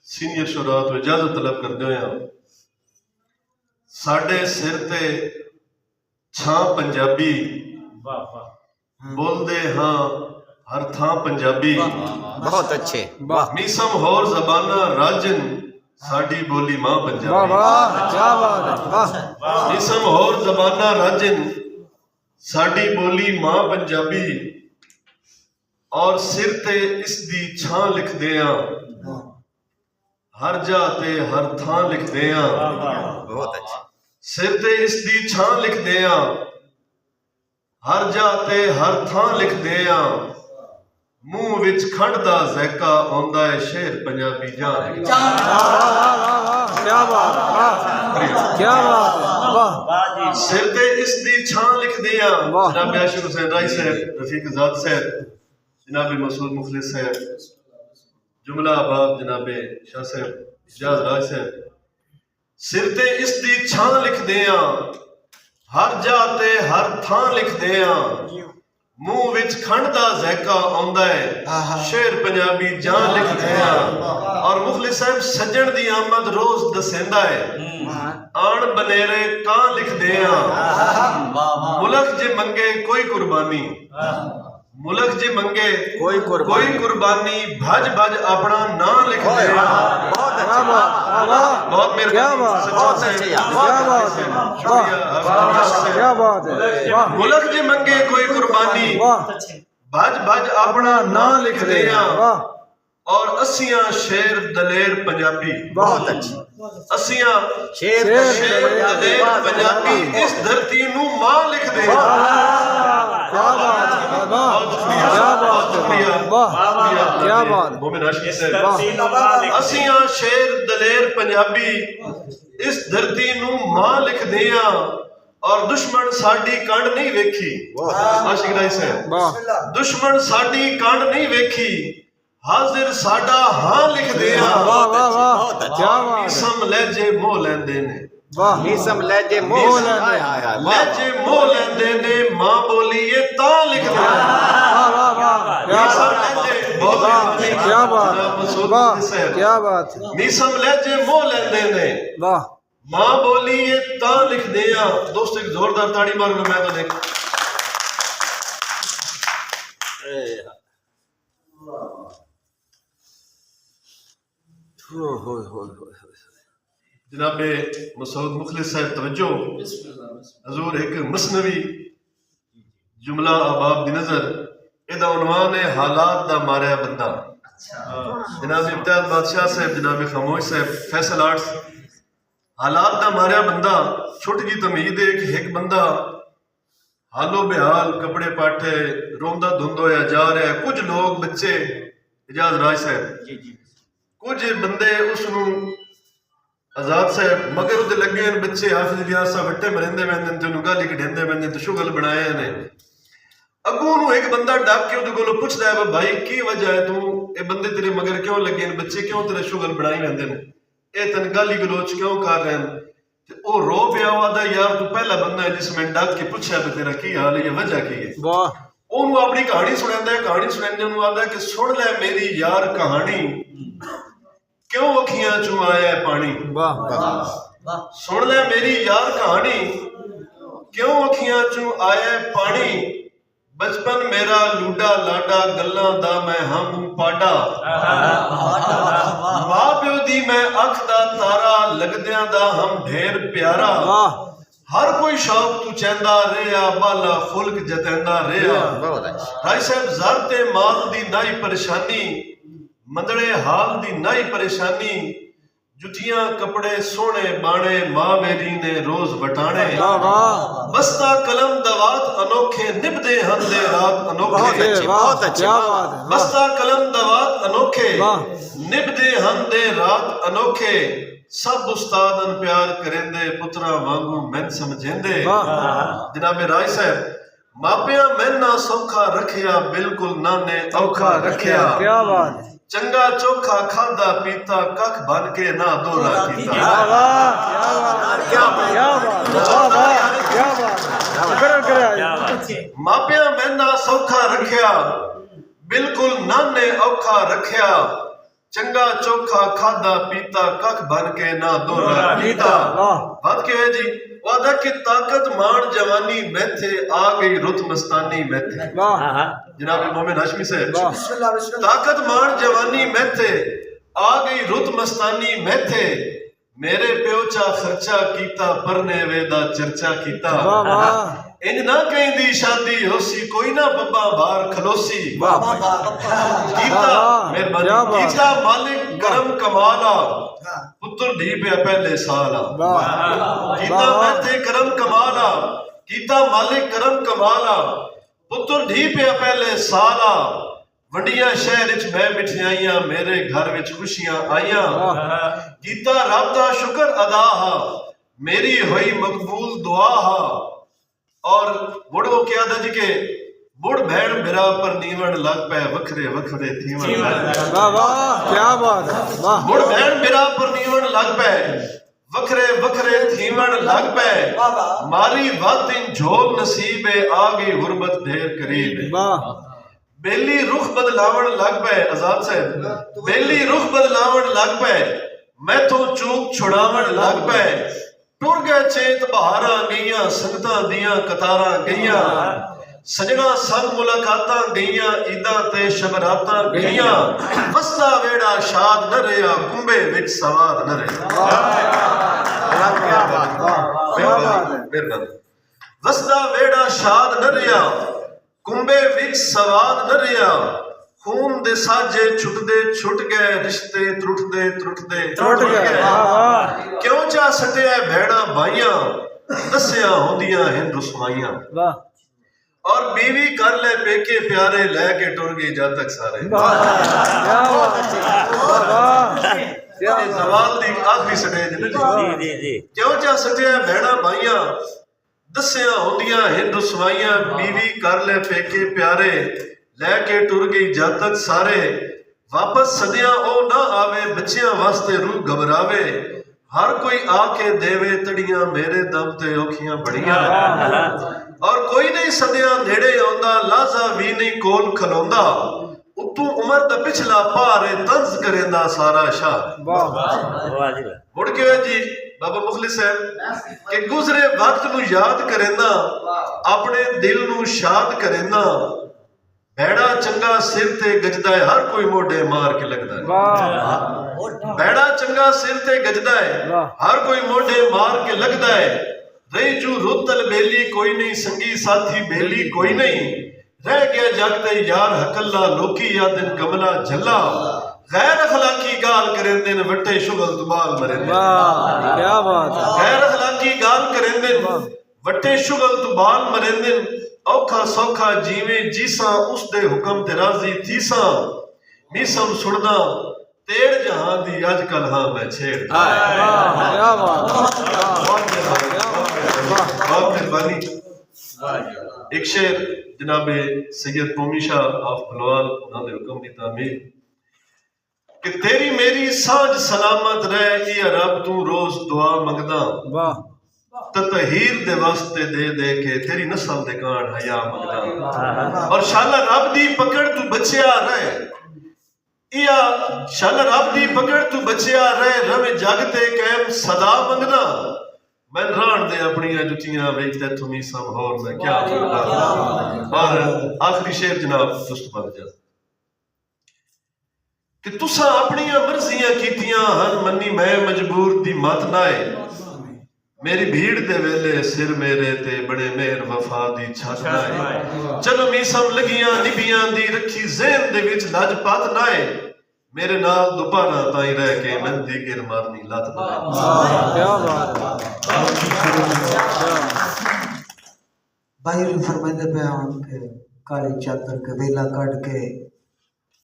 Senior शुरा तो इजाजत तलब करते हैं। साडे सिर ते छां पंजाबी बोलते हाँ हर थां पंजाबी। बहुत अच्छे। मीसम होर जबाना राजन साडी बोली मां पंजाबी। मीसम होर जबाना राजन साडी बोली मां पंजाबी। और सिर ते इस दी छां लिखदे आ हर जा ते हर थां लिखदे आ। बहुत अच्छे। सिर ते इस दी छां लिखदे आ हर जा ते हर थां लिखदे आ। मुंह विच खंड दा ज़ैका आउंदा है शेर पंजाबी जान। क्या बात क्या बात। सिर ते इस दी छां लिखदे आ जनाब आशिक हुसैन राय साहब, रफीक आजाद साहब, जनाब मसूद मुखलिस साहब, जुमला अहबाब जनाब शाह साहब, इजाज राज साहब। सिर ते इस दी छां लिखदे आ हर जा ते हर थां लिखदे आ। मुंह विच खंड दा ज़ैका आउंदा है शेर पंजाबी जान लिखदे आ। और मुखलिस साहब सज्जण दी आमद रोज दसेंदा है आन बनेरे कां लिखदे आ। मुल्क जे मंगे कोई कुर्बानी, मुल्क जे मंगे कोई कुर्बानी भज भज अपना नां लिखदे आ। बहुत मुल्क जे मंगे कोई कुर्बानी भज भज अपना नां लिखदे आ। और असियां शेर दलेर पंजाबी। बहुत अच्छी। असियां शेर दलेर पंजाबी इस धरती नू मां लिखदे आ। असियां शेर दलेर पंजाबी इस धरती नू मां लिखदे आ। और दुश्मन साडी कंड नहीं वेखी। आशिक राय साहब, दुश्मन साडी कंड नहीं वेखी हाजिर साडा हां लिखदे आ। मीसम लहजे मोह लैंदे ने, मीसम लहजे मोह लहजे मोह लैंदे ने मां बोलिए तां लिखदे आ। मीसम लहजे मोह लैंदे ने मां बोलिए तां लिखदे आ। दोस्तों एक जोरदार ताड़ी मारो मैं तो देख। जनाबे मसूद मुखलिस साहब तवज्जो। हजूर एक मसनवी जुमला अहबाब दी नजर एदा उन्वान है हालात दा मारिया बंदा। जनाब इम्तियाज बादशाह साहब, जनाब खामोश साहब, फैसल आर्ट्स। हालात दा मारिया बंदा छुट जी तमीद एक बंदा हालो बेहाल कपड़े पाटे रोंदा धुंद होया जा रहा है। कुछ लोग बच्चे इजाज राज साहब कुछ बंदे उसनू आजाद साहब मगर उदे लगे बच्चे हाफिज इलियास साहब वट्टे मरिंदे वैंदे ते उन्होंने गाली कढेंदे वैंदे ते शुगल बनाए ने। अगू नू एक बंदा डक के उदे कोलों पुछदा है भाई की वजह है तू ये बंदे तेरे मगर क्यों लगे ने, बच्चे क्यों तेरे शुगल बनाई वैंदे ने, ये तन गाली गलोच क्यों कर रहे हैं। ते ओ रो पिया आदा यार तू पहला बंदा है जिस मैं डक के पूछा भी तेरा की हाल है, ये वजह की है। ओनू अपनी कहानी सुनांदा है। कहानी सुनांदे ओनू आंदा है कि सुन ले मेरी यार कहानी क्यों अखियां चू आया है पानी। सुन ले मेरी यार कहानी क्यों अखियां चू आया है पानी। बचपन मेरा लूडा लाडा गल्लां दा मैं हम पाडा। मां प्यो दी मैं अख दा तारा लगदियां दा हम ढेर प्यारा। हर कोई शौक तू चैंदा रेहा बाला फुल्क जतैंदा रेहा। राय साहब जर ते माल दी नाई परेशानी मंदड़े हाल दी नाई परेशानी। जुतियां कपड़े सोने बाणे मां मेरी ने रोज बटाने। बस्ता कलम दवात अनोखे निभदे हंदे रात अनोखे। बस्ता कलम दवात अनोखे निभदे हंदे रात अनोखे। सब उस्तादन प्यार करेंदे पुत्रा वांगू मैन समझेंदे। जनाब राय साहब मापिया मैना सौखा रखिया बिल्कुल नाने औखा रखिया। चंगा चोखा खादा पीता कख बन के ना दोरा कीता। मापिया मैना सौखा रखिया बिल्कुल नाने औखा रखिया। ਚੰਗਾ ਚੋਖਾ ਖਾਦਾ ਪੀਤਾ ਕੱਖ ਬਨ ਕੇ ਨਾ ਦੋਹਰਾ ਕੀਤਾ वाह ਬਾਤ ਕੀ ਹੈ ਜੀ ਵਾਦਾ ਕਿ ਤਾਕਤ ਮਾਣ ਜਵਾਨੀ ਮੈਥੇ ਆ ਗਈ ਰੁੱਤ ਮਸਤਾਨੀ ਮੈਥੇ वाह जनाब मोमिन हाशमी साहब वाह ताकत मान जवानी मैथे आ गई रुत मस्तानी मैथे मेरे प्यो चा खर्चा कीता परने वेदा चर्चा कीता वाह वाह इंज ना कहीं दी शादी होसी कोई ना बब्बा बाहर खलोसी वाह कीता वाह, मेहरबानी क्या बात। कीता मालिक करम कमाला पुत्र ढी पे पहले साला वाह कीता वाह। मैथे करम कमाला कीता मालिक करम कमाला पुत्र ढी पिया पहले साला वंडिया शहर च मैं मिठाइयां मेरे घर विच खुशियां आईयां कीता रब दा शुक्र अदा हा मेरी होई मकबूल दुआ हा और मुड़ वो क्या था जी के मुड़ भैन मेरा पर नीवण लग पै वखरे वखरे थीवण वाह वाह क्या बात है वाह मुड़ भैन मेरा पर नीवण लग पै वखरे वखरे थीवण लग पै मारी वातिन झोल नसीबे आ गई गुरबत ढेर करीब वाह बेली रुख बदलावण लग पै आजाद साहब बेली रुख बदलावण लग पै मैथों चूक छुड़ावण लग पै टुर गए चेत बहारा गईयां संगतां दियां कतारां गईयां सजना संग मुलाकातां गईयां ईदां ते शबरातां गईयां वसदा वेड़ा शाद न रहा कुंबे विच सवाद न रहा क्या बात है वसदा वेड़ा शाद न रहा कुंबे विच सवाद न रहा खून दे साजे छुटदे छुट गए रिश्ते त्रुटदे त्रुटदे टूट गए वाह वाह क्यों चा सटिया भैड़ा भाइयां दसिया होंदियां हिंद रुसवाइयां वाह और बीवी कर ले पेके प्यारे लेके टुर गई जद तक सारे वाह क्या बात है वाह वाह क्या ये सवाल दी आखिरी स्टेज ने जी क्यों चा सटिया भैड़ा भाइयां दसिया होंदियां हिंद रुसवाइयां बीवी कर ले पेके प्यारे लेके टुर गई जद तक सारे वापस सदिया ओ ना आवे बच्चियां वास्ते रूह घबरावे हर कोई आके देवे तड़ियां मेरे दम ते औखियां बड़ियां और कोई नहीं सदिया नेड़े आंदा लाजा भी नहीं कोल खलोंदा उतू उमर दा पिछला पारे तंज करेंदा सारा शाह वाह मुड़ के जी बाबा मुखलिस साहब कि गुजरे वक्त नू याद करेंदा अपने दिल नू शाद करेंदा भैड़ा चंगा सिर ते गजदा है हर कोई मोढे मार के लगदा है वाह भैड़ा चंगा सिर ते गजदा है हर कोई मोढे मार के लगदा है रही जू रुतल बेली कोई नहीं संगी साथी बेली कोई नहीं रह गया जगते यार हकल्ला लोकी यादन कमला झल्ला गैर अखलाकी गाल करेंदे ने वट्टे शुगल दुबाल मरेंदे वाह क्या बात है गैर अखलाकी गाल करेंदे वट्टे शुगल दुबाल मरेंदे औखा सौखा जीवे जीसा उसदे हुक्म ते राजी थीसा मीसम सुनदा तेड़ जहां दी अजकल हां मैं छेड़ वाह क्या बात बहुत मेहरबानी एक शेर जनाबे सैयद कौमी शाह आप बलवाल उन्होंने हुक्म दी तामीर कि तेरी मेरी सांझ सलामत रहे ये रब तू रोज दुआ मंगदा वाह ततहीर दे वास्ते दे के तेरी नस्ल दे कान हया मंगदा और शाला रब दी पकड़ तू बचिया रहे या शाला रब दी पकड़ तू बचिया रहे रवे जागते कैम सदा मंगदा मैं रान दे अपनी जुतियां वेचते तुम्ही सब होर मैं क्या मंगदा और आखिरी शेर जनाब दुस्त बन जा कि तुसा अपनी मर्जियां कीतियां हन मन्नी मैं मजबूर दी मत नाए मेरी भीड़ दे वेले सिर मेरे ते बड़े मेहर वफा दी छत नाए चलो मीसम लगियां निबियां दी रखी ज़हन दे विच लजपत नाए मेरे नाल दोबारा ताई रह के नंदी गिर मारनी लत नाए क्या बात है बाहर फरमाते पे काली चादर के वेला कट के